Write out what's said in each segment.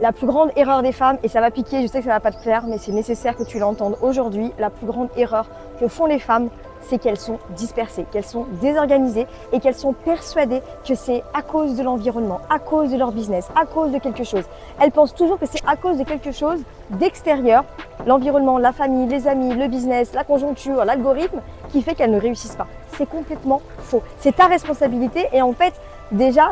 La plus grande erreur des femmes, et ça va piquer, je sais que ça va pas te plaire, mais c'est nécessaire que tu l'entendes aujourd'hui, la plus grande erreur que font les femmes, c'est qu'elles sont dispersées, qu'elles sont désorganisées et qu'elles sont persuadées que c'est à cause de l'environnement, à cause de leur business, à cause de quelque chose. Elles pensent toujours que c'est à cause de quelque chose d'extérieur, l'environnement, la famille, les amis, le business, la conjoncture, l'algorithme, qui fait qu'elles ne réussissent pas. C'est complètement faux. C'est ta responsabilité et en fait, déjà,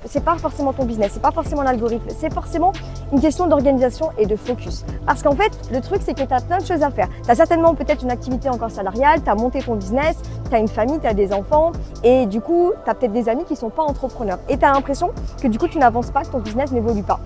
c'est pas forcément ton business, c'est pas forcément l'algorithme, c'est forcément une question d'organisation et de focus. Parce qu'en fait, le truc, c'est que tu as plein de choses à faire. Tu as certainement peut-être une activité encore salariale, tu as monté ton business, tu as une famille, tu as des enfants et du coup, tu as peut-être des amis qui ne sont pas entrepreneurs. Et tu as l'impression que du coup, tu n'avances pas, que ton business n'évolue pas.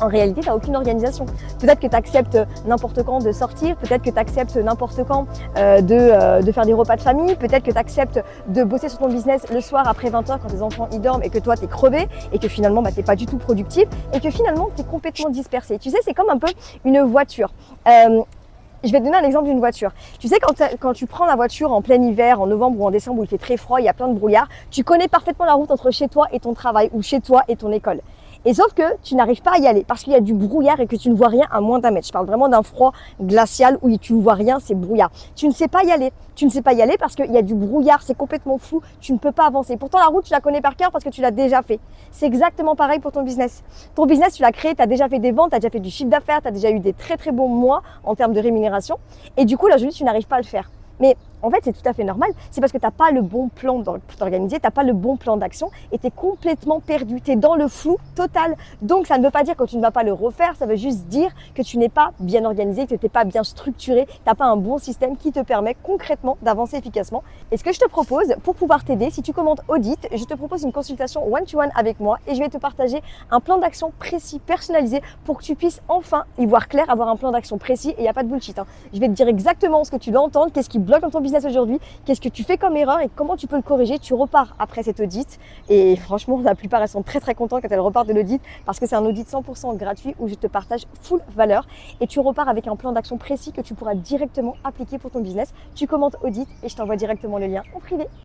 En réalité, tu n'as aucune organisation. Peut-être que tu acceptes n'importe quand de sortir, peut-être que tu acceptes n'importe quand de faire des repas de famille, peut-être que tu acceptes de bosser sur ton business le soir après 20h quand tes enfants y dorment et que toi, tu es crevé et que finalement, tu n'es pas du tout productif et que finalement, tu es complètement dispersé. Tu sais, c'est comme un peu une voiture. Je vais te donner un exemple d'une voiture. Tu sais, quand tu prends la voiture en plein hiver, en novembre ou en décembre où il fait très froid, il y a plein de brouillard, tu connais parfaitement la route entre chez toi et ton travail ou chez toi et ton école. Et sauf que tu n'arrives pas à y aller parce qu'il y a du brouillard et que tu ne vois rien à moins d'un mètre. Je parle vraiment d'un froid glacial où tu ne vois rien, c'est brouillard. Tu ne sais pas y aller. Tu ne sais pas y aller parce qu'il y a du brouillard, c'est complètement flou, tu ne peux pas avancer. Pourtant, la route, tu la connais par cœur parce que tu l'as déjà fait. C'est exactement pareil pour ton business. Ton business, tu l'as créé, tu as déjà fait des ventes, tu as déjà fait du chiffre d'affaires, tu as déjà eu des très très bons mois en termes de rémunération. Et du coup, là, aujourd'hui, tu n'arrives pas à le faire. Mais en fait, c'est tout à fait normal. C'est parce que tu n'as pas le bon plan pour t'organiser, tu n'as pas le bon plan d'action et tu es complètement perdu. Tu es dans le flou total. Donc, ça ne veut pas dire que tu ne vas pas le refaire. Ça veut juste dire que tu n'es pas bien organisé, que tu n'es pas bien structuré, tu n'as pas un bon système qui te permet concrètement d'avancer efficacement. Et ce que je te propose pour pouvoir t'aider, si tu commandes Audit, je te propose une consultation one-to-one avec moi et je vais te partager un plan d'action précis, personnalisé pour que tu puisses enfin y voir clair, avoir un plan d'action précis et il n'y a pas de bullshit. Je vais te dire exactement ce que tu dois entendre, qu'est-ce qui bloque dans ton business aujourd'hui, qu'est-ce que tu fais comme erreur et comment tu peux le corriger. Tu repars après cet audit et franchement la plupart elles sont très très contentes quand elles repartent de l'audit parce que c'est un audit 100% gratuit où je te partage full valeur et tu repars avec un plan d'action précis que tu pourras directement appliquer pour ton business. Tu commandes Audit et je t'envoie directement le lien en privé.